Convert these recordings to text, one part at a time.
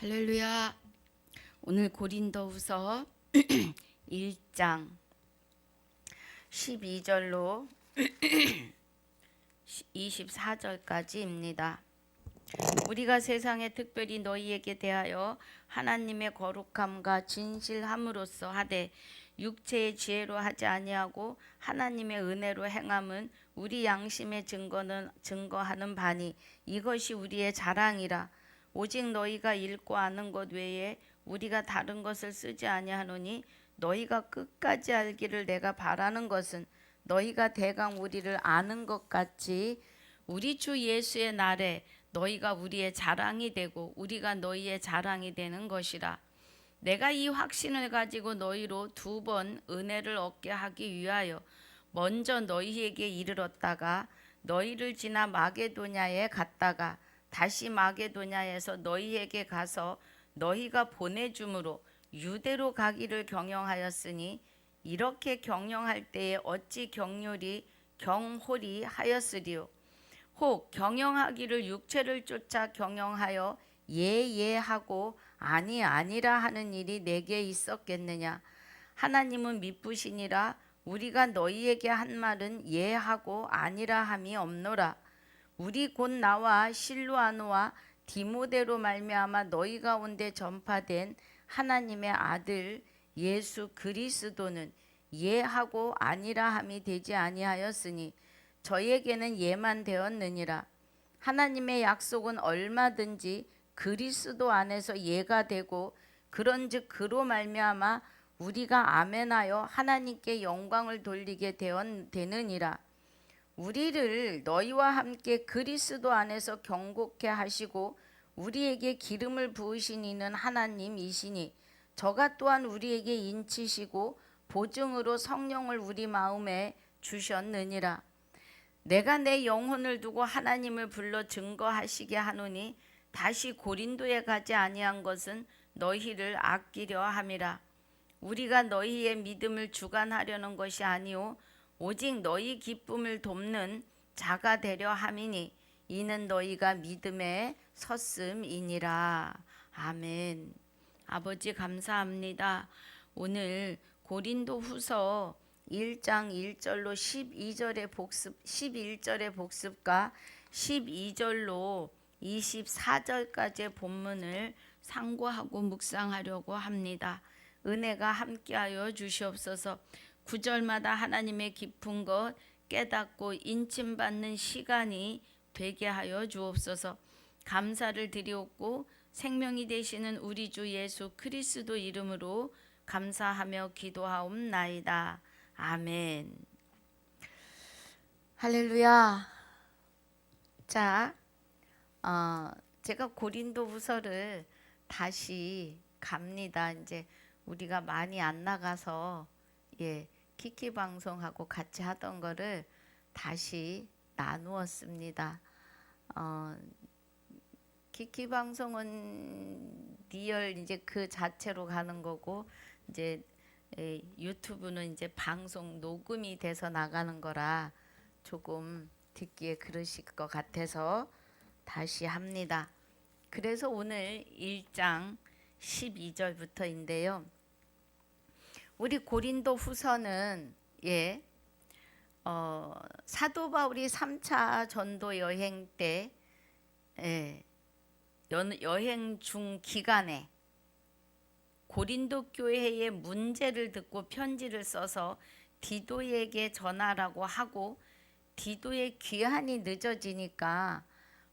할렐루야. 오늘 고린도후서 1장 12절로 24절까지입니다. 우리가 세상에 특별히 너희에게 대하여 하나님의 거룩함과 진실함으로써 하되 육체의 지혜로 하지 아니하고 하나님의 은혜로 행함은 우리 양심의 증거하는 바니 이것이 우리의 자랑이라. 오직 너희가 읽고 아는 것 외에 우리가 다른 것을 쓰지 아니하노니 너희가 끝까지 알기를 내가 바라는 것은 너희가 대강 우리를 아는 것 같이 우리 주 예수의 날에 너희가 우리의 자랑이 되고 우리가 너희의 자랑이 되는 것이라. 내가 이 확신을 가지고 너희로 2번 은혜를 얻게 하기 위하여 먼저 너희에게 이르렀다가 너희를 지나 마게도냐에 갔다가 다시 마게도냐에서 너희에게 가서 너희가 보내줌으로 유대로 가기를 경영하였으니 이렇게 경영할 때에 어찌 경홀히 하였으리요. 혹 경영하기를 육체를 쫓아 경영하여 예하고 아니라 하는 일이 내게 있었겠느냐. 하나님은 미쁘시니라. 우리가 너희에게 한 말은 예하고 아니라 함이 없노라. 우리 곧 나와 실루아노와 디모데로 말미암아 너희 가운데 전파된 하나님의 아들 예수 그리스도는 예하고 아니라 함이 되지 아니하였으니 저에게는 예만 되었느니라. 하나님의 약속은 얼마든지 그리스도 안에서 예가 되고 그런즉 그로 말미암아 우리가 아멘하여 하나님께 영광을 돌리게 되느니라. 우리를 너희와 함께 그리스도 안에서 경고케 하시고 우리에게 기름을 부으신 이는 하나님이시니 저가 또한 우리에게 인치시고 보증으로 성령을 우리 마음에 주셨느니라. 내가 내 영혼을 두고 하나님을 불러 증거하시게 하노니 다시 고린도에 가지 아니한 것은 너희를 아끼려 함이라. 우리가 너희의 믿음을 주관하려는 것이 아니오 오직 너희 기쁨을 돕는 자가 되려 함이니 이는 너희가 믿음에 섰음이니라. 아멘. 아버지 감사합니다. 오늘 고린도후서 1장 1절로 11절의 복습과 12절로 24절까지의 본문을 상고하고 묵상하려고 합니다. 은혜가 함께하여 주시옵소서. 9절마다 하나님의 깊은 것 깨닫고 인침받는 시간이 되게 하여 주옵소서. 감사를 드리옵고 생명이 되시는 우리 주 예수 그리스도 이름으로 감사하며 기도하옵나이다. 아멘. 할렐루야. 자, 제가 고린도후서를 다시 갑니다. 이제 우리가 많이 안 나가서 키키 방송하고 같이 하던 거를 다시 나누었습니다. 키키 방송은 리얼 이제 그 자체로 가는 거고 이제 유튜브는 이제 방송 녹음이 돼서 나가는 거라 조금 듣기에 그러실 것 같아서 다시 합니다. 그래서 오늘 1장 12절부터인데요. 우리 고린도 후서는 사도 바울이 3차 전도 여행 때 여행 중 기간에 고린도 교회의 문제를 듣고 편지를 써서 디도에게 전하라고 하고 디도의 귀환이 늦어지니까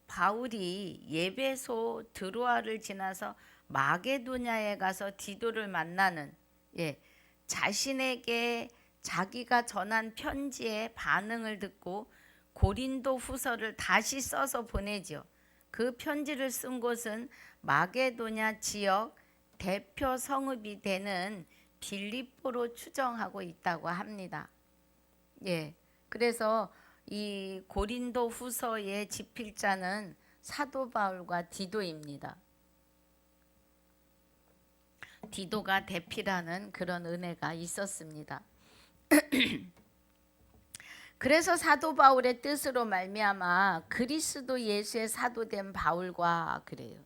바울이 예배소 드로아를 지나서 마게도냐에 가서 디도를 만나는 자신에게 자기가 전한 편지의 반응을 듣고 고린도 후서를 다시 써서 보내죠. 그 편지를 쓴 곳은 마게도냐 지역 대표 성읍이 되는 빌립보로 추정하고 있다고 합니다. 그래서 이 고린도 후서의 집필자는 사도 바울과 디도입니다. 디도가 대피라는 그런 은혜가 있었습니다. 그래서 사도 바울의 뜻으로 말미암아 그리스도 예수의 사도된 바울과 그래요.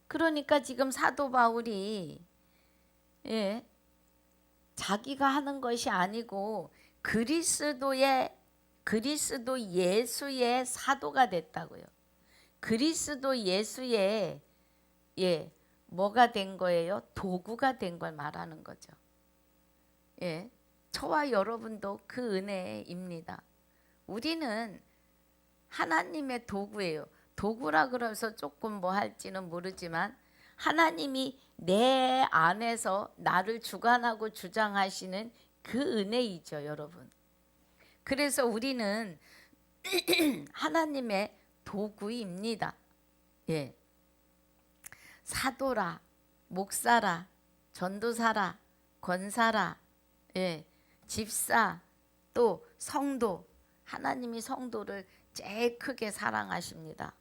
그러니까 지금 사도 바울이 자기가 하는 것이 아니고 그리스도 예수의 사도가 됐다고요. 그리스도 예수의 뭐가 된 거예요? 도구가 된 걸 말하는 거죠. 저와 여러분도 그 은혜입니다. 우리는 하나님의 도구예요. 도구라 그래서 조금 뭐 할지는 모르지만 하나님이 내 안에서 나를 주관하고 주장하시는 그 은혜이죠, 여러분. 그래서 우리는 하나님의 도구입니다. 사도라, 목사라, 전도사라, 권사라, 집사, 또 성도. 하나님이 성도를 제일 크게 사랑하십니다.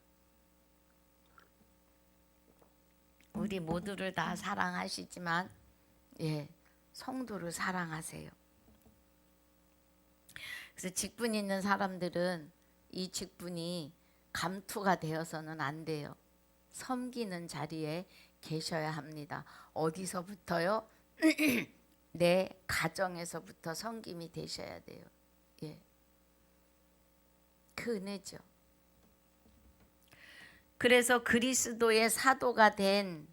우리 모두를 다 사랑하시지만 성도를 사랑하세요. 그래서 직분 있는 사람들은 이 직분이 감투가 되어서는 안 돼요. 섬기는 자리에 계셔야 합니다. 어디서부터요? 내 가정에서부터 섬김이 되셔야 돼요. 그 은혜죠. 그래서 그리스도의 사도가 된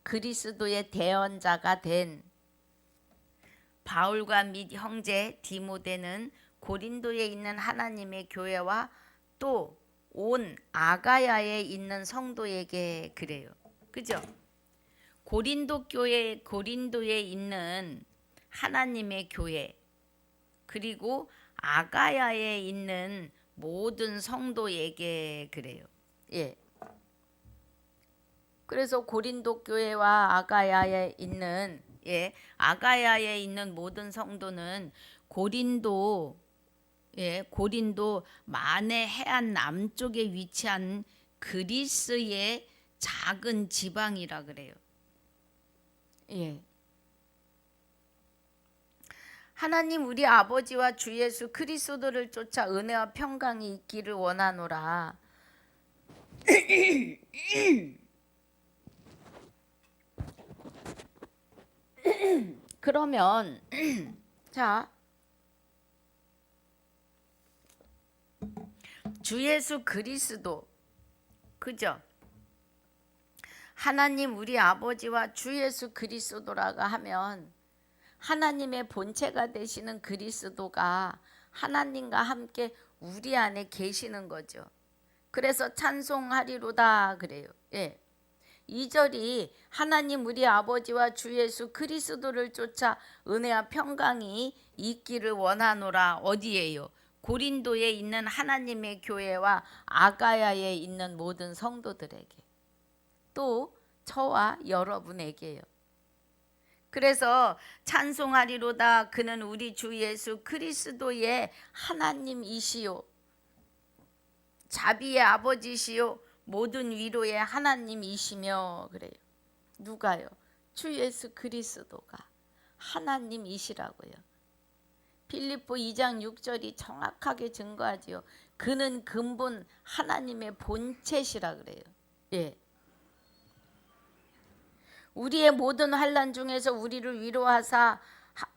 그리스도의 대언자가 된 바울과 및 형제 디모데는 고린도에 있는 하나님의 교회와 또 온 아가야에 있는 성도에게 그래요. 그죠? 고린도에 있는 하나님의 교회, 그리고 아가야에 있는 모든 성도에게 그래요. 그래서 고린도 교회와 아가야에 있는 모든 성도는 고린도 만해 해안 남쪽에 위치한 그리스의 작은 지방이라 그래요. 하나님 우리 아버지와 주 예수 그리스도를 쫓아 은혜와 평강이 있기를 원하노라. 그러면 자, 주 예수 그리스도, 그죠? 하나님 우리 아버지와 주 예수 그리스도라고 하면 하나님의 본체가 되시는 그리스도가 하나님과 함께 우리 안에 계시는 거죠. 그래서 찬송하리로다 그래요. 2절이 하나님 우리 아버지와 주 예수 그리스도를 쫓아 은혜와 평강이 있기를 원하노라. 어디예요? 고린도에 있는 하나님의 교회와 아가야에 있는 모든 성도들에게, 또 저와 여러분에게요. 그래서 찬송하리로다. 그는 우리 주 예수 그리스도의 하나님이시요 자비의 아버지시요 모든 위로의 하나님이시며 그래요. 누가요? 주 예수 그리스도가 하나님이시라고요. 빌립보 2장 6절이 정확하게 증거하지요. 그는 근본 하나님의 본체시라 그래요. 우리의 모든 환난 중에서 우리를 위로하사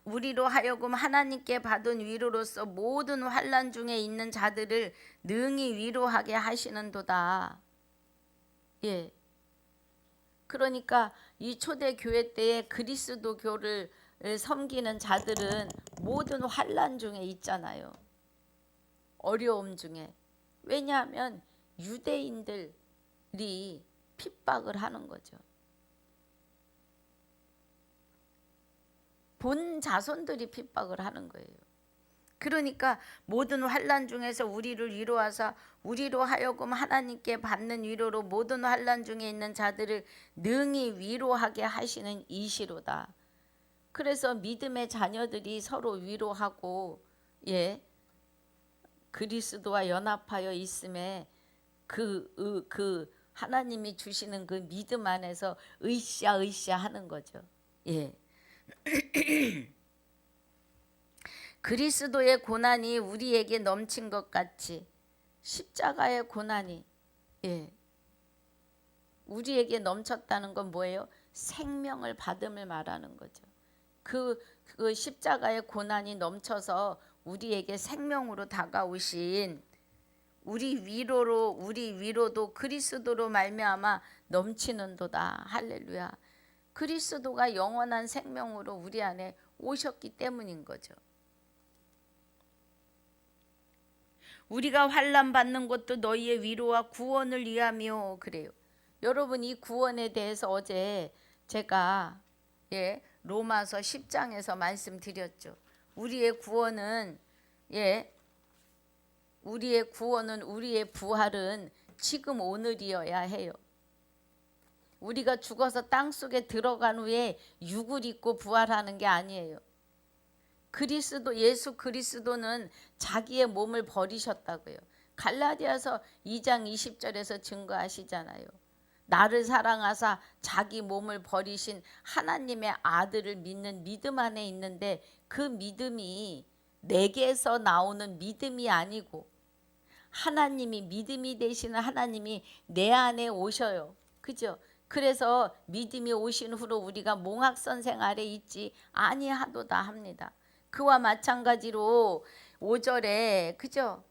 우리로 하여금 하나님께 받은 위로로서 모든 환난 중에 있는 자들을 능히 위로하게 하시는도다. 그러니까 이 초대 교회 때에 그리스도 교를 섬기는 자들은 모든 환난 중에 있잖아요. 어려움 중에. 왜냐하면 유대인들이 핍박을 하는 거죠. 본 자손들이 핍박을 하는 거예요. 그러니까 모든 환난 중에서 우리를 위로하사 우리로 하여금 하나님께 받는 위로로 모든 환난 중에 있는 자들을 능히 위로하게 하시는 이시로다. 그래서 믿음의 자녀들이 서로 위로하고 그리스도와 연합하여 있음에 그 하나님이 주시는 그 믿음 안에서 으쌰으쌰 하는 거죠. 그리스도의 고난이 우리에게 넘친 것 같이 십자가의 고난이 우리에게 넘쳤다는 건 뭐예요? 생명을 받음을 말하는 거죠. 그 십자가의 고난이 넘쳐서 우리에게 생명으로 다가오신 우리 위로도 그리스도로 말미암아 넘치는도다. 할렐루야. 그리스도가 영원한 생명으로 우리 안에 오셨기 때문인 거죠. 우리가 환난 받는 것도 너희의 위로와 구원을 위함이요. 그래요. 여러분, 이 구원에 대해서 어제 제가 로마서 10장에서 말씀드렸죠. 우리의 구원은 우리의 부활은 지금 오늘이어야 해요. 우리가 죽어서 땅속에 들어간 후에 육을 입고 부활하는 게 아니에요. 예수 그리스도는 자기의 몸을 버리셨다고요. 갈라디아서 2장 20절에서 증거하시잖아요. 나를 사랑하사 자기 몸을 버리신 하나님의 아들을 믿는 믿음 안에 있는데, 그 믿음이 내게서 나오는 믿음이 아니고 하나님이, 믿음이 되시는 하나님이 내 안에 오셔요. 그죠? 그래서 믿음이 오신 후로 우리가 몽학선생 아래 있지 아니하도다 합니다. 그와 마찬가지로 5절에 그죠?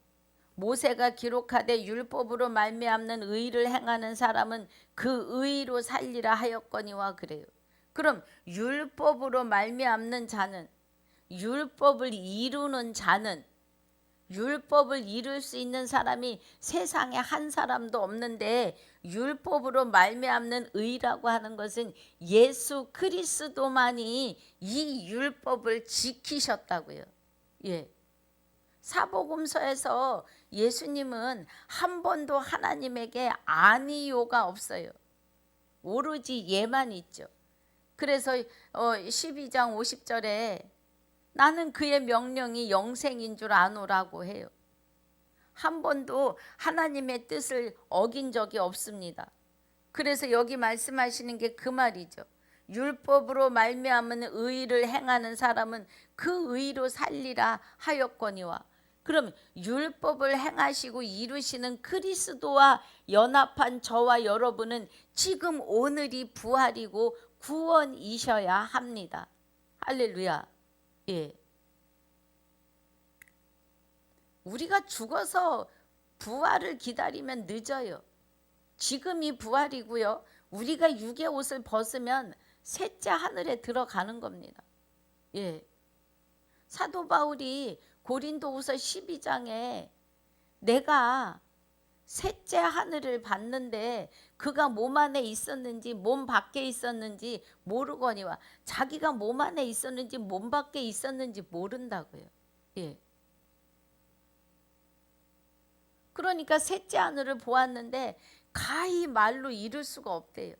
모세가 기록하되 율법으로 말미암는 의를 행하는 사람은 그 의로 살리라 하였거니와. 그래요. 그럼 율법으로 말미암는 자는, 율법을 이루는 자는, 율법을 이룰 수 있는 사람이 세상에 한 사람도 없는데, 율법으로 말미암는 의라고 하는 것은 예수 그리스도만이 이 율법을 지키셨다고요. 사복음서에서 예수님은 한 번도 하나님에게 아니요가 없어요. 오로지 예만 있죠. 그래서 12장 50절에 나는 그의 명령이 영생인 줄 아노라고 해요. 한 번도 하나님의 뜻을 어긴 적이 없습니다. 그래서 여기 말씀하시는 게 그 말이죠. 율법으로 말미암은 의를 행하는 사람은 그 의로 살리라 하였거니와. 그럼 율법을 행하시고 이루시는 그리스도와 연합한 저와 여러분은 지금 오늘이 부활이고 구원이셔야 합니다. 할렐루야. 우리가 죽어서 부활을 기다리면 늦어요. 지금이 부활이고요. 우리가 육의 옷을 벗으면 셋째 하늘에 들어가는 겁니다. 사도 바울이 고린도후서 12장에 내가 셋째 하늘을 봤는데 그가 몸 안에 있었는지 몸 밖에 있었는지 모르거니와. 자기가 몸 안에 있었는지 몸 밖에 있었는지 모른다고요. 그러니까 셋째 하늘을 보았는데 가히 말로 이룰 수가 없대요.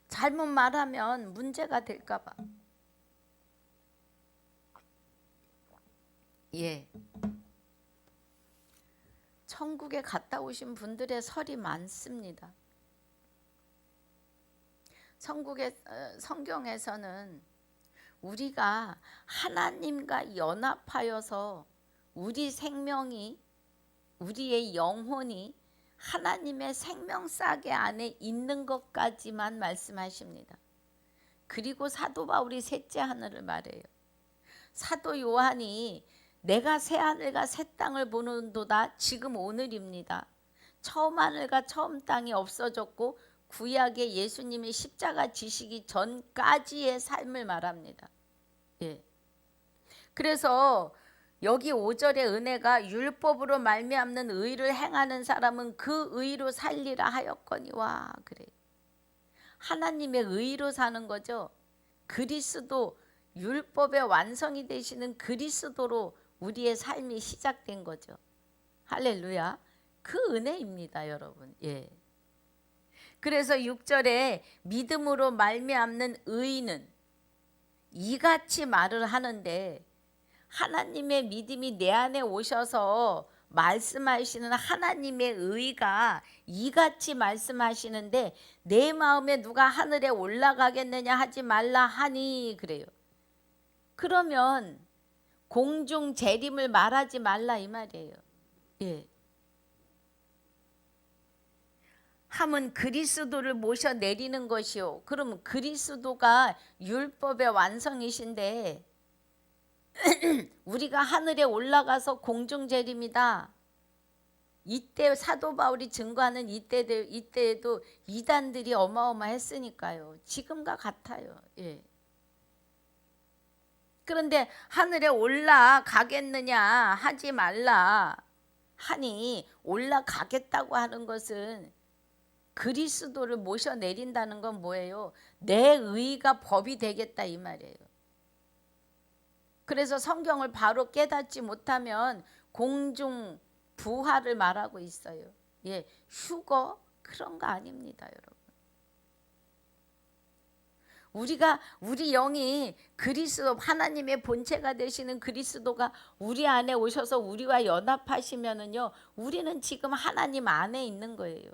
잘못 말하면 문제가 될까 봐. 천국에 갔다 오신 분들의 설이 많습니다. 성경에서는 우리가 하나님과 연합하여서 우리 생명이, 우리의 영혼이 하나님의 생명싸개 안에 있는 것까지만 말씀하십니다. 그리고 사도 바울이 셋째 하늘을 말해요. 사도 요한이 내가 새 하늘과 새 땅을 보는도다. 지금 오늘입니다. 처음 하늘과 처음 땅이 없어졌고 구약의 예수님이 십자가 지시기 전까지의 삶을 말합니다. 그래서 여기 5절의 은혜가 율법으로 말미암는 의를 행하는 사람은 그 의로 살리라 하였거니와. 그래. 하나님의 의로 사는 거죠. 그리스도, 율법의 완성이 되시는 그리스도로 우리의 삶이 시작된 거죠. 할렐루야. 그 은혜입니다, 여러분. 그래서 6절에 믿음으로 말미암는 의는 이같이 말을 하는데, 하나님의 믿음이 내 안에 오셔서 말씀하시는 하나님의 의가 이같이 말씀하시는데, 내 마음에 누가 하늘에 올라가겠느냐 하지 말라 하니. 그래요. 그러면 공중 재림을 말하지 말라 이 말이에요. 함은 그리스도를 모셔 내리는 것이요. 그럼 그리스도가 율법의 완성이신데 우리가 하늘에 올라가서 공중 재림이다. 이때 사도 바울이 증거하는 이때에도 이단들이 어마어마했으니까요. 지금과 같아요. 예. 그런데 하늘에 올라가겠느냐 하지 말라 하니, 올라가겠다고 하는 것은 그리스도를 모셔 내린다는 건 뭐예요? 내 의가 법이 되겠다 이 말이에요. 그래서 성경을 바로 깨닫지 못하면 공중 부활을 말하고 있어요. 예, 휴거 그런 거 아닙니다, 여러분. 우리 영이 그리스도, 하나님의 본체가 되시는 그리스도가 우리 안에 오셔서 우리와 연합하시면은요, 우리는 지금 하나님 안에 있는 거예요.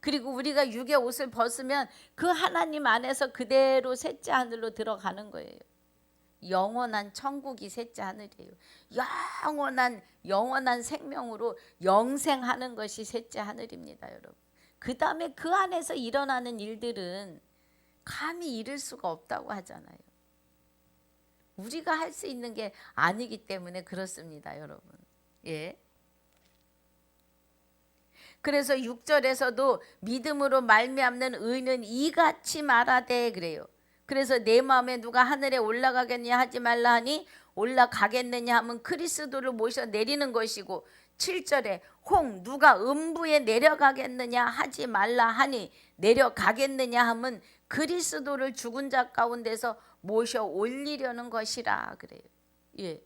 그리고 우리가 육의 옷을 벗으면 그 하나님 안에서 그대로 셋째 하늘로 들어가는 거예요. 영원한 천국이 셋째 하늘이에요. 영원한 생명으로 영생하는 것이 셋째 하늘입니다, 여러분. 그 다음에 그 안에서 일어나는 일들은 감히 이룰 수가 없다고 하잖아요. 우리가 할 수 있는 게 아니기 때문에 그렇습니다, 여러분. 예. 그래서 6절에서도 믿음으로 말미암는 의는 이같이 말하되 그래요. 그래서 내 마음에 누가 하늘에 올라가겠냐 하지 말라 하니, 올라가겠느냐 하면 그리스도를 모셔 내리는 것이고, 7절에 홍 누가 음부에 내려가겠느냐 하지 말라 하니, 내려가겠느냐 하면 그리스도를 죽은 자 가운데서 모셔 올리려는 것이라 그래요. 예.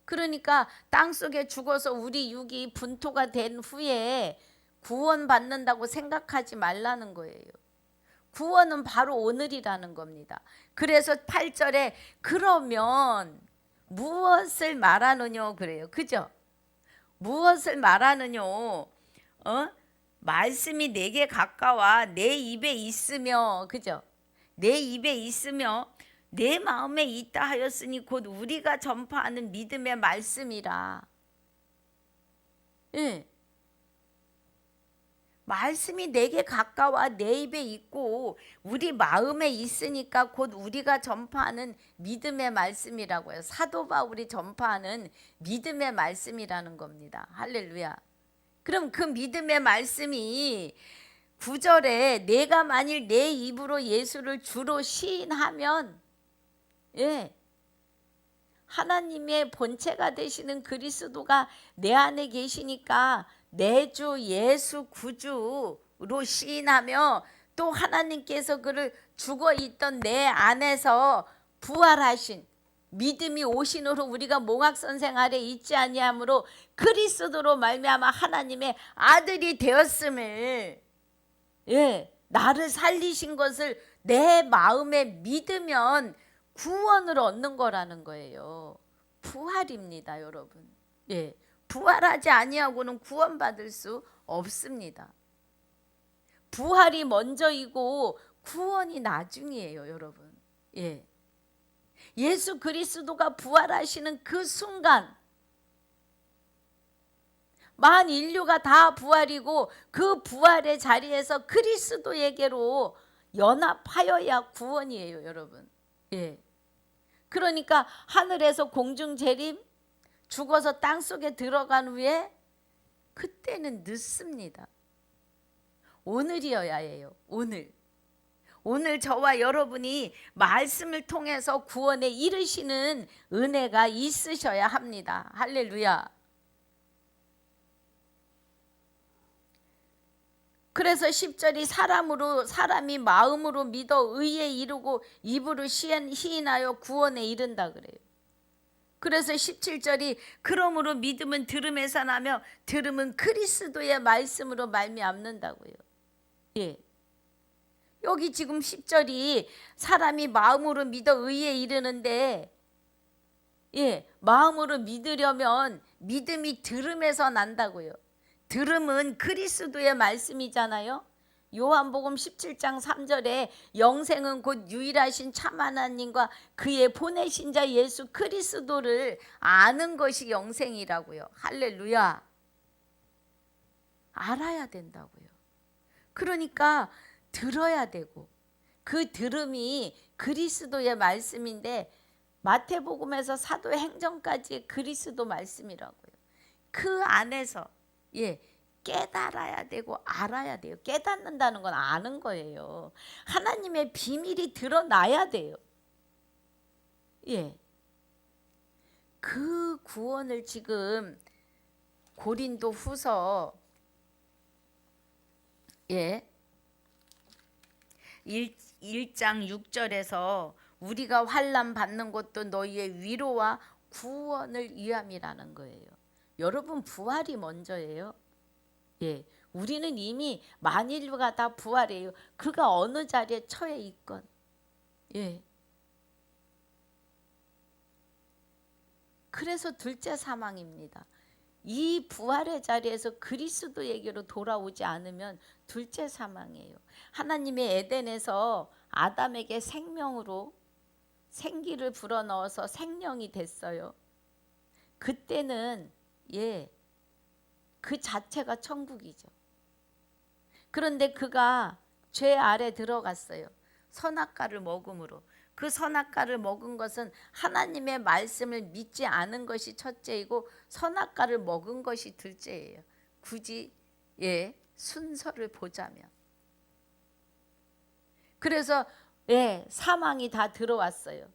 그러니까 땅속에 죽어서 우리 육이 분토가 된 후에 구원받는다고 생각하지 말라는 거예요. 구원은 바로 오늘이라는 겁니다. 그래서 8절에 그러면 무엇을 말하느냐 그래요. 그죠? 무엇을 말하느냐? 말씀이 내게 가까워 내 입에 있으며, 그죠? 내 입에 있으며 내 마음에 있다 하였으니 곧 우리가 전파하는 믿음의 말씀이라. 예. 말씀이 내게 가까워 내 입에 있고 우리 마음에 있으니까 곧 우리가 전파하는 믿음의 말씀이라고요. 사도 바울이 전파하는 믿음의 말씀이라는 겁니다. 할렐루야. 그럼 그 믿음의 말씀이 9절에 내가 만일 내 입으로 예수를 주로 시인하면, 예, 하나님의 본체가 되시는 그리스도가 내 안에 계시니까 내 주 예수 구주로 시인하며, 또 하나님께서 그를 죽어 있던 내 안에서 부활하신 믿음이 오신으로 우리가 몽학선생 아래 있지 아니하므로 그리스도로 말미암아 하나님의 아들이 되었음을, 예, 나를 살리신 것을 내 마음에 믿으면 구원을 얻는 거라는 거예요. 부활입니다, 여러분. 예, 부활하지 아니하고는 구원받을 수 없습니다. 부활이 먼저이고 구원이 나중이에요, 여러분. 예. 예수 그리스도가 부활하시는 그 순간 만 인류가 다 부활이고 그 부활의 자리에서 그리스도에게로 연합하여야 구원이에요, 여러분. 예. 그러니까 하늘에서 공중 재림, 죽어서 땅속에 들어간 후에 그때는 늦습니다. 오늘이어야 해요. 오늘 저와 여러분이 말씀을 통해서 구원에 이르시는 은혜가 있으셔야 합니다. 할렐루야. 그래서 10절이 사람이 마음으로 믿어 의에 이르고 입으로 시인하여 구원에 이른다 그래요. 그래서 17절이 그러므로 믿음은 들음에서 나며 들음은 그리스도의 말씀으로 말미암는다고요. 예. 여기 지금 10절이 사람이 마음으로 믿어 의에 이르는데, 예, 마음으로 믿으려면 믿음이 들음에서 난다고요. 들음은 그리스도의 말씀이잖아요. 요한복음 17장 3절에 영생은 곧 유일하신 참 하나님과 그의 보내신 자 예수 그리스도를 아는 것이 영생이라고요. 할렐루야. 알아야 된다고요. 그러니까 들어야 되고, 그 들음이 그리스도의 말씀인데 마태복음에서 사도행전까지 그리스도 말씀이라고요. 그 안에서 깨달아야 되고 알아야 돼요. 깨닫는다는 건 아는 거예요. 하나님의 비밀이 드러나야 돼요. 그 구원을 지금 고린도 후서 1장 6절에서 우리가 환난 받는 것도 너희의 위로와 구원을 위함이라는 거예요. 여러분, 부활이 먼저예요. 우리는 이미 만인류가 다 부활이에요. 그가 어느 자리에 처해 있건. 그래서 둘째 사망입니다. 이 부활의 자리에서 그리스도에게로 돌아오지 않으면 둘째 사망이에요. 하나님의 에덴에서 아담에게 생명으로 생기를 불어넣어서 생명이 됐어요. 그때는 그 자체가 천국이죠. 그런데 그가 죄 아래 들어갔어요. 선악과를 먹음으로. 그 선악과를 먹은 것은 하나님의 말씀을 믿지 않은 것이 첫째이고 선악과를 먹은 것이 둘째예요. 굳이 순서를 보자면. 그래서 사망이 다 들어왔어요.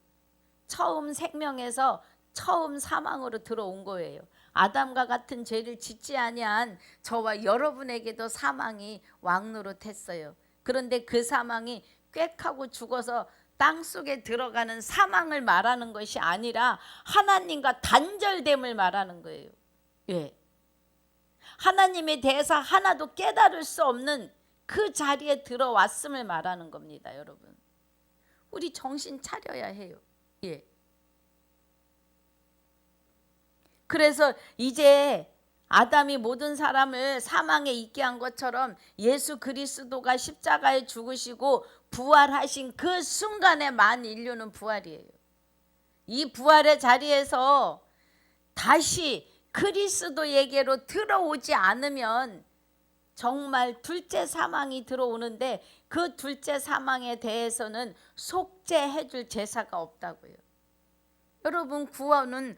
처음 생명에서 처음 사망으로 들어온 거예요. 아담과 같은 죄를 짓지 아니한 저와 여러분에게도 사망이 왕노릇했어요. 그런데 그 사망이 꽥하고 죽어서 땅속에 들어가는 사망을 말하는 것이 아니라 하나님과 단절됨을 말하는 거예요. 하나님에 대해서 하나도 깨달을 수 없는 그 자리에 들어왔음을 말하는 겁니다, 여러분. 우리 정신 차려야 해요. 그래서 이제 아담이 모든 사람을 사망에 있게 한 것처럼 예수 그리스도가 십자가에 죽으시고 부활하신 그 순간에 만 인류는 부활이에요. 이 부활의 자리에서 다시 그리스도에게로 들어오지 않으면 정말 둘째 사망이 들어오는데 그 둘째 사망에 대해서는 속죄해 줄 제사가 없다고요. 여러분, 구원은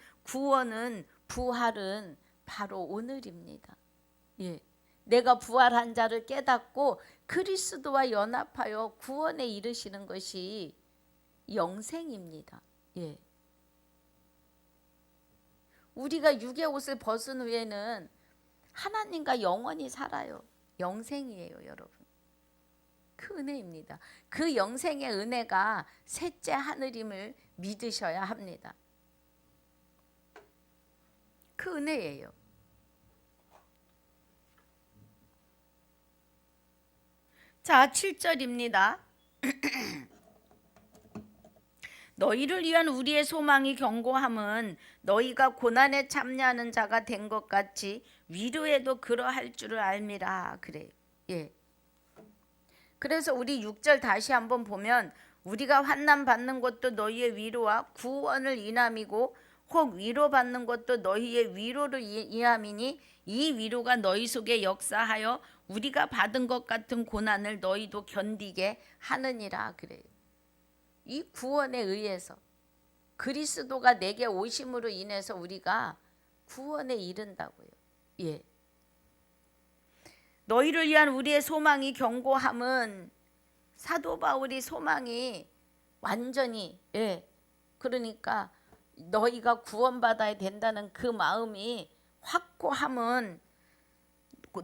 부활은 바로 오늘입니다. 내가 부활한 자를 깨닫고 그리스도와 연합하여 구원에 이르시는 것이 영생입니다. 우리가 육의 옷을 벗은 후에는 하나님과 영원히 살아요. 영생이에요, 여러분. 그 은혜입니다. 그 영생의 은혜가 셋째 하늘임을 믿으셔야 합니다. 그 은혜예요. 자, 7절입니다. 너희를 위한 우리의 소망이 견고함은 너희가 고난에 참여하는 자가 된 것 같이 위로에도 그러할 줄을 알미라. 그래요. 그래서 우리 6절 다시 한번 보면 우리가 환난 받는 것도 너희의 위로와 구원을 인함이고 혹 위로받는 것도 너희의 위로를 이함이니 이 위로가 너희 속에 역사하여 우리가 받은 것 같은 고난을 너희도 견디게 하느니라. 그래요. 이 구원에 의해서 그리스도가 내게 오심으로 인해서 우리가 구원에 이른다고요. 너희를 위한 우리의 소망이 견고함은 사도 바울이 소망이 완전히 그러니까 너희가 구원받아야 된다는 그 마음이 확고함은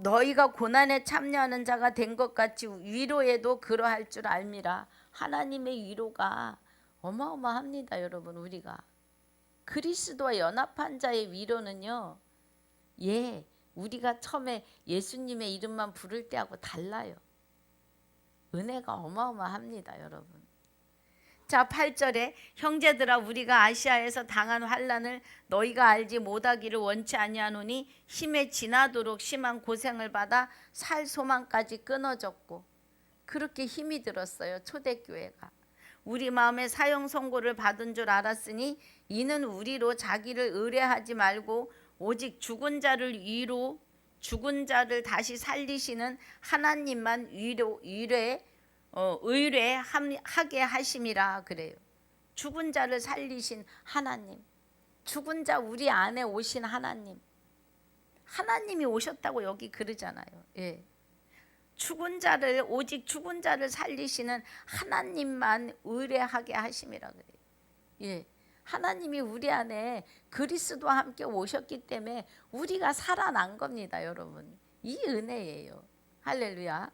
너희가 고난에 참여하는 자가 된 것 같이 위로에도 그러할 줄 알미라. 하나님의 위로가 어마어마합니다, 여러분. 우리가 그리스도와 연합한 자의 위로는요, 우리가 처음에 예수님의 이름만 부를 때하고 달라요. 은혜가 어마어마합니다, 여러분. 자, 8절에 형제들아 우리가 아시아에서 당한 환난을 너희가 알지 못하기를 원치 아니하노니 힘에 지나도록 심한 고생을 받아 살 소망까지 끊어졌고, 그렇게 힘이 들었어요, 초대교회가. 우리 마음에 사형 선고를 받은 줄 알았으니 이는 우리로 자기를 의뢰하지 말고 오직 죽은 자를 죽은 자를 다시 살리시는 하나님만 의뢰하게 하심이라 그래요. 죽은 자를 살리신 하나님, 죽은 자 우리 안에 오신 하나님, 하나님이 오셨다고 여기 그러잖아요. 예. 죽은 자를 오직 죽은 자를 살리시는 하나님만 의뢰하게 하심이라 그래요. 예. 하나님이 우리 안에 그리스도와 함께 오셨기 때문에 우리가 살아난 겁니다, 여러분. 이 은혜예요. 할렐루야.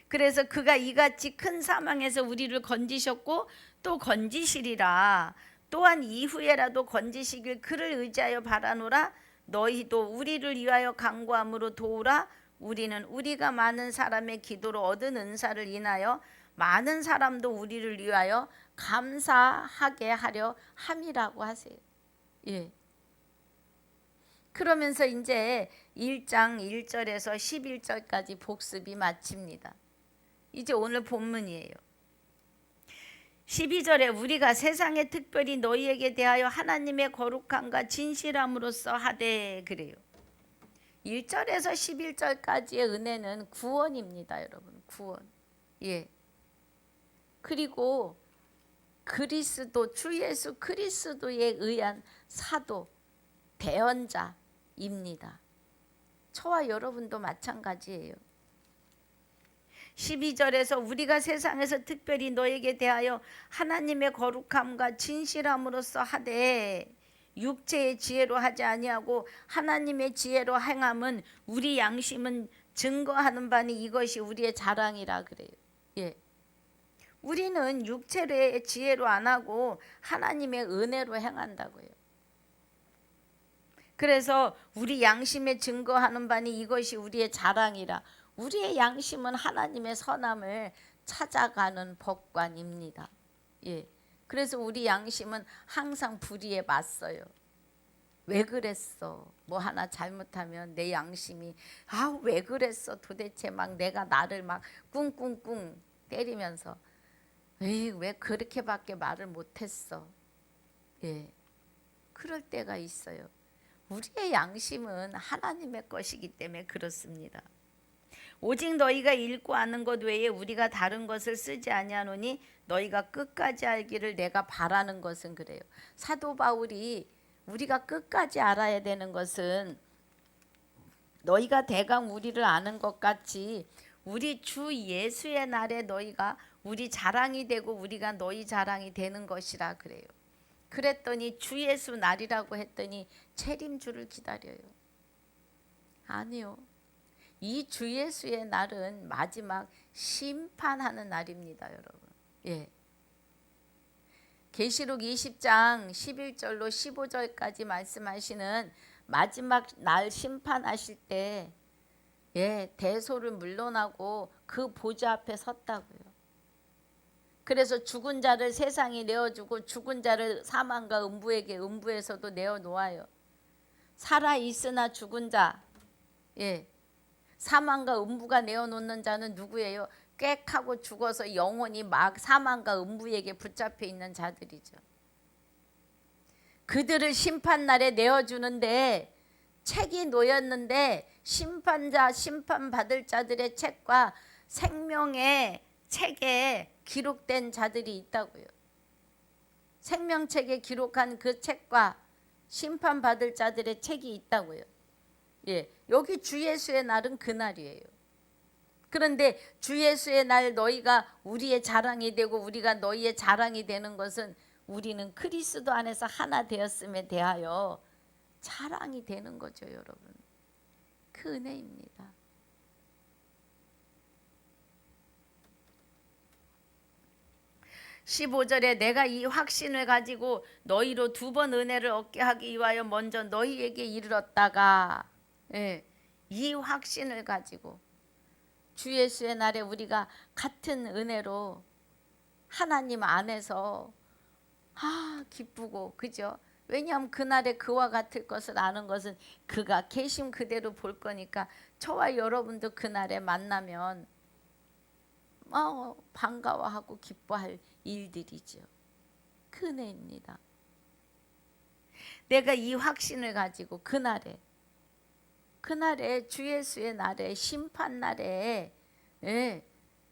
그래서 그가 이같이 큰 사망에서 우리를 건지셨고 또 건지시리라. 또한 이후에라도 건지시길 그를 의지하여 바라노라. 너희도 우리를 위하여 간구함으로 도우라. 우리는 우리가 많은 사람의 기도로 얻은 은사를 인하여 많은 사람도 우리를 위하여 감사하게 하려 함이라고 하세요. 예. 그러면서 이제 1장 1절에서 11절까지 복습이 마칩니다. 이제 오늘 본문이에요. 12절에 우리가 세상에 특별히 너희에게 대하여 하나님의 거룩함과 진실함으로써 하되 그래요. 1절에서 11절까지의 은혜는 구원입니다, 여러분. 구원. 예. 그리고 그리스도 주 예수 그리스도에 의한 사도 대언자입니다. 저와 여러분도 마찬가지예요. 12절에서 우리가 세상에서 특별히 너에게 대하여 하나님의 거룩함과 진실함으로써 하되 육체의 지혜로 하지 아니하고 하나님의 지혜로 행함은 우리 양심은 증거하는 바니 이것이 우리의 자랑이라 그래요. 예. 우리는 육체의 지혜로 안 하고 하나님의 은혜로 행한다고요. 그래서 우리 양심에 증거하는 바니 이것이 우리의 자랑이라. 우리의 양심은 하나님의 선함을 찾아가는 법관입니다. 예. 그래서 우리 양심은 항상 불의에 맞서요. 왜 그랬어? 뭐 하나 잘못하면 내 양심이 왜 그랬어? 도대체 막 내가 나를 막 꿍꿍꿍 때리면서 왜 그렇게밖에 말을 못했어? 예. 그럴 때가 있어요. 우리의 양심은 하나님의 것이기 때문에 그렇습니다. 오직 너희가 읽고 아는 것 외에 우리가 다른 것을 쓰지 아니하노니 너희가 끝까지 알기를 내가 바라는 것은 그래요. 사도 바울이 우리가 끝까지 알아야 되는 것은 너희가 대강 우리를 아는 것 같이 우리 주 예수의 날에 너희가 우리 자랑이 되고 우리가 너희 자랑이 되는 것이라 그래요. 그랬더니 주 예수 날이라고 했더니 재림주를 기다려요. 아니요. 이 주 예수의 날은 마지막 심판하는 날입니다, 여러분. 예. 계시록 20장 11절로 15절까지 말씀하시는 마지막 날 심판하실 때 대소를 물러나고 그 보좌 앞에 섰다고요. 그래서 죽은 자를 세상에 내어주고 죽은 자를 사망과 음부에게 음부에서도 내어놓아요. 살아있으나 죽은 자, 사망과 음부가 내어놓는 자는 누구예요? 꽥하고 죽어서 영원히 막 사망과 음부에게 붙잡혀 있는 자들이죠. 그들을 심판날에 내어주는데 책이 놓였는데 심판자 심판받을 자들의 책과 생명의 책에 기록된 자들이 있다고요. 생명책에 기록한 그 책과 심판받을 자들의 책이 있다고요. 여기 주 예수의 날은 그 날이에요. 그런데 주 예수의 날 너희가 우리의 자랑이 되고 우리가 너희의 자랑이 되는 것은 우리는 그리스도 안에서 하나 되었음에 대하여 자랑이 되는 거죠, 여러분. 그 은혜입니다. (15절에) 내가 이 확신을 가지고 너희로 2번 은혜를 얻게 하기 위하여 먼저 너희에게 이르렀다가 이 확신을 가지고 주 예수의 날에 우리가 같은 은혜로 하나님 안에서 기쁘고 그죠? 왜냐하면 그날에 그와 같을 것을 아는 것은 그가 계심 그대로 볼 거니까 저와 여러분도 그날에 만나면 반가워하고 기뻐할 일들이죠. 그 은혜입니다. 내가 이 확신을 가지고 그날에 그날에 주 예수의 날에 심판 날에 예,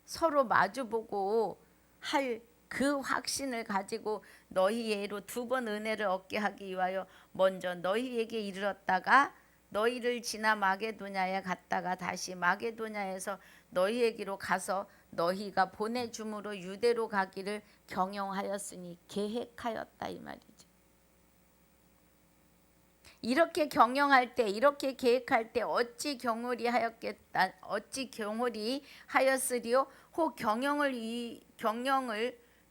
서로 마주보고 할 그 확신을 가지고 너희에게로 두 번 은혜를 얻게 하기 위하여 먼저 너희에게 이르렀다가 너희를 지나 마게도냐에 갔다가 다시 마게도냐에서 너희에게로 가서 너희가 보내줌으로 유대로 가기를 경영하였으니 계획하였다 이 말이죠. 이렇게 경영할 때 이렇게 계획할 때 어찌 경홀이 하였겠다 어찌 경홀이 하였으리요 혹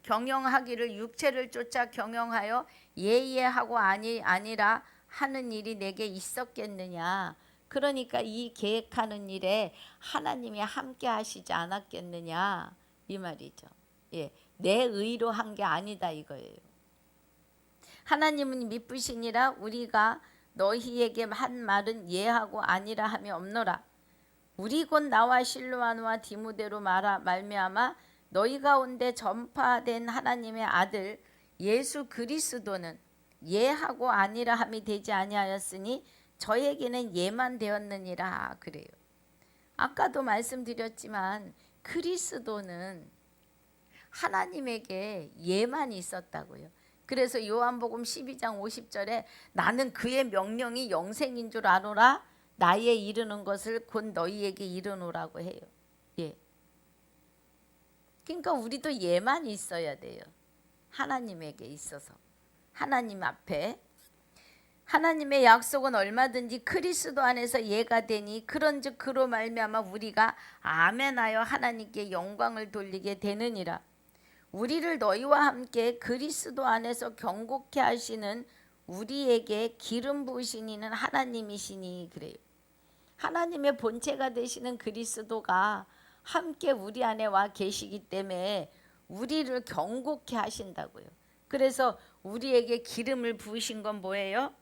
경영하기를 육체를 쫓아 경영하여 예의하고 아니라 하는 일이 내게 있었겠느냐. 그러니까 이 계획하는 일에 하나님이 함께 하시지 않았겠느냐 이 말이죠. 예, 내 의로 한 게 아니다 이거예요. 하나님은 미쁘시니라 우리가 너희에게 한 말은 예하고 아니라 함이 없노라. 우리 곧 나와 실로아노와 디모데로 말미암아 너희 가운데 전파된 하나님의 아들 예수 그리스도는 예하고 아니라 함이 되지 아니하였으니 저에게는 예만 되었느니라 그래요. 아까도 말씀드렸지만 그리스도는 하나님에게 예만 있었다고요. 그래서 요한복음 12장 50절에 나는 그의 명령이 영생인 줄 아노라 나에 이르는 것을 곧 너희에게 이르노라고 해요. 예. 그러니까 우리도 예만 있어야 돼요. 하나님에게 있어서. 하나님 앞에. 하나님의 약속은 얼마든지 그리스도 안에서 예가 되니 그런즉 그로 말미암아 우리가 아멘하여 하나님께 영광을 돌리게 되느니라. 우리를 너희와 함께 그리스도 안에서 경고케 하시는 우리에게 기름 부으신 이는 하나님이시니 그래요. 하나님의 본체가 되시는 그리스도가 함께 우리 안에 와 계시기 때문에 우리를 경고케 하신다고요. 그래서 우리에게 기름을 부으신 건 뭐예요?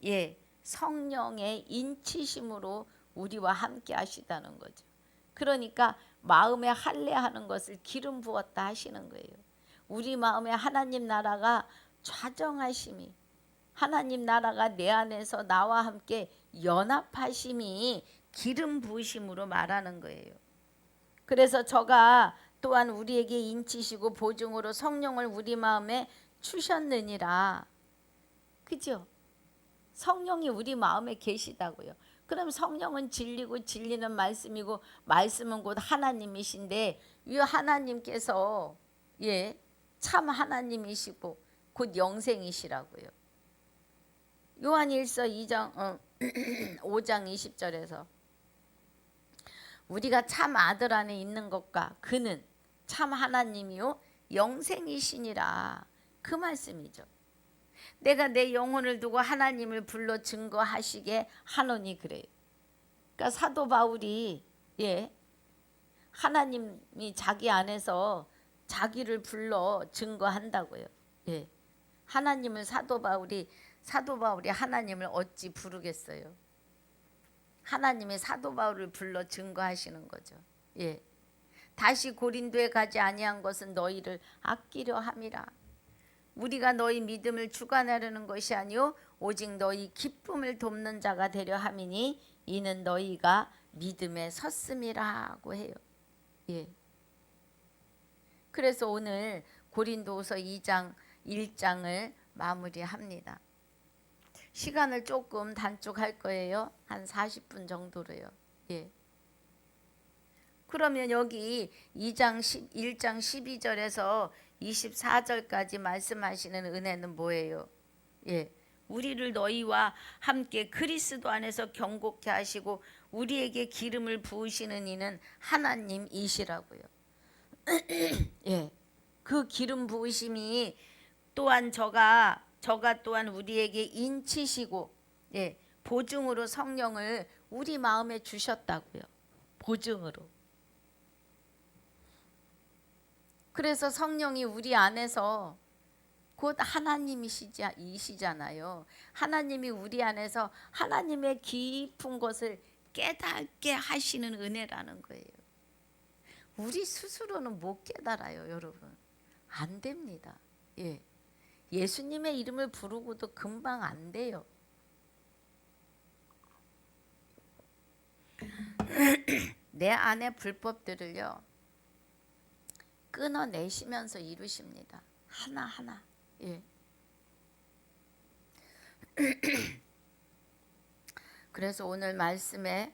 예, 성령의 인치심으로 우리와 함께 하시다는 거죠. 그러니까 마음에 할례하는 것을 기름 부었다 하시는 거예요. 우리 마음에 하나님 나라가 좌정하심이 하나님 나라가 내 안에서 나와 함께 연합하심이 기름 부으심으로 말하는 거예요. 그래서 저가 또한 우리에게 인치시고 보증으로 성령을 우리 마음에 주셨느니라. 그죠? 성령이 우리 마음에 계시다고요. 그럼 성령은 진리고 진리는 말씀이고 말씀은 곧 하나님이신데 이 하나님께서 예, 참 하나님이시고 곧 영생이시라고요. 요한일서 2장 5장 20절에서 우리가 참 아들 안에 있는 것과 그는 참 하나님이요 영생이시니라 그 말씀이죠. 내가 내 영혼을 두고 하나님을 불러 증거하시게 하노니 그래요. 그러니까 사도 바울이 예, 하나님이 자기 안에서 자기를 불러 증거한다고요. 예, 하나님을 사도 바울이 하나님을 어찌 부르겠어요? 하나님이 사도 바울을 불러 증거하시는 거죠. 예, 다시 고린도에 가지 아니한 것은 너희를 아끼려 함이라. 우리가 너희 믿음을 주관하려는 것이 아니요 오직 너희 기쁨을 돕는 자가 되려 함이니 이는 너희가 믿음에 섰음이라고 해요. 예. 그래서 오늘 고린도후서 2장 1장을 마무리합니다. 시간을 조금 단축할 거예요. 한 40분 정도로요. 예. 그러면 여기 1장 12절에서 24절까지 말씀하시는 은혜는 뭐예요? 예. 우리를 너희와 함께 그리스도 안에서 경고케 하시고 우리에게 기름을 부으시는 이는 하나님이시라고요. 예. 그 기름 부으심이 또한 저가 또한 우리에게 인치시고 예. 보증으로 성령을 우리 마음에 주셨다고요. 보증으로. 그래서 성령이 우리 안에서 곧 하나님이시잖아요. 하나님이 우리 안에서 하나님의 깊은 것을 깨닫게 하시는 은혜라는 거예요. 우리 스스로는 못 깨달아요, 여러분. 안 됩니다. 예. 예수님의 이름을 부르고도 금방 안 돼요. 내 안의 불법들을요 끊어내시면서 이루십니다. 하나하나. 예. 그래서 오늘 말씀에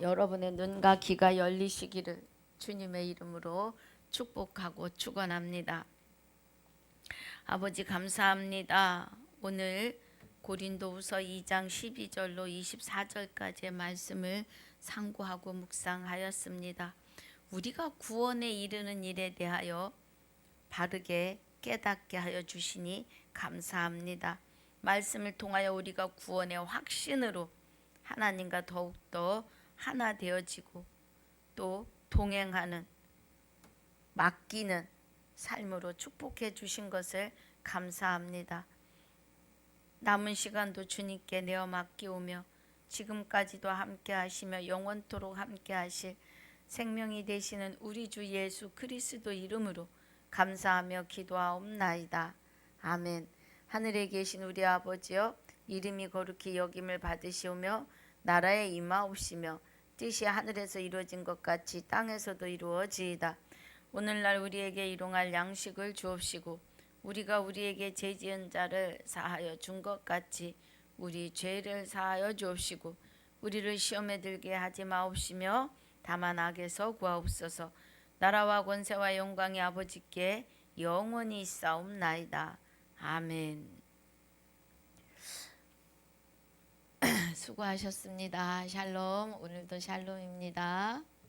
여러분의 눈과 귀가 열리시기를 주님의 이름으로 축복하고 축원합니다. 아버지 감사합니다. 오늘 고린도후서 2장 12절로 24절까지의 말씀을 상고하고 묵상하였습니다. 우리가 구원에 이르는 일에 대하여 바르게 깨닫게 하여 주시니 감사합니다. 말씀을 통하여 우리가 구원의 확신으로 하나님과 더욱더 하나 되어지고 또 동행하는 맡기는 삶으로 축복해 주신 것을 감사합니다. 남은 시간도 주님께 내어 맡기오며 지금까지도 함께 하시며 영원토록 함께 하실 생명이 되시는 우리 주 예수 그리스도 이름으로 감사하며 기도하옵나이다. 아멘. 하늘에 계신 우리 아버지여, 이름이 거룩히 여김을 받으시오며 나라에 임하옵시며 뜻이 하늘에서 이루어진 것 같이 땅에서도 이루어지이다. 오늘날 우리에게 일용할 양식을 주옵시고 우리가 우리에게 죄 지은 자를 사하여 준 것 같이 우리 죄를 사하여 주옵시고 우리를 시험에 들게 하지 마옵시며 다만 악에서 구하옵소서. 나라와 권세와 영광이 아버지께 영원히 있사옵나이다. 아멘. 수고하셨습니다. 샬롬. 오늘도 샬롬입니다.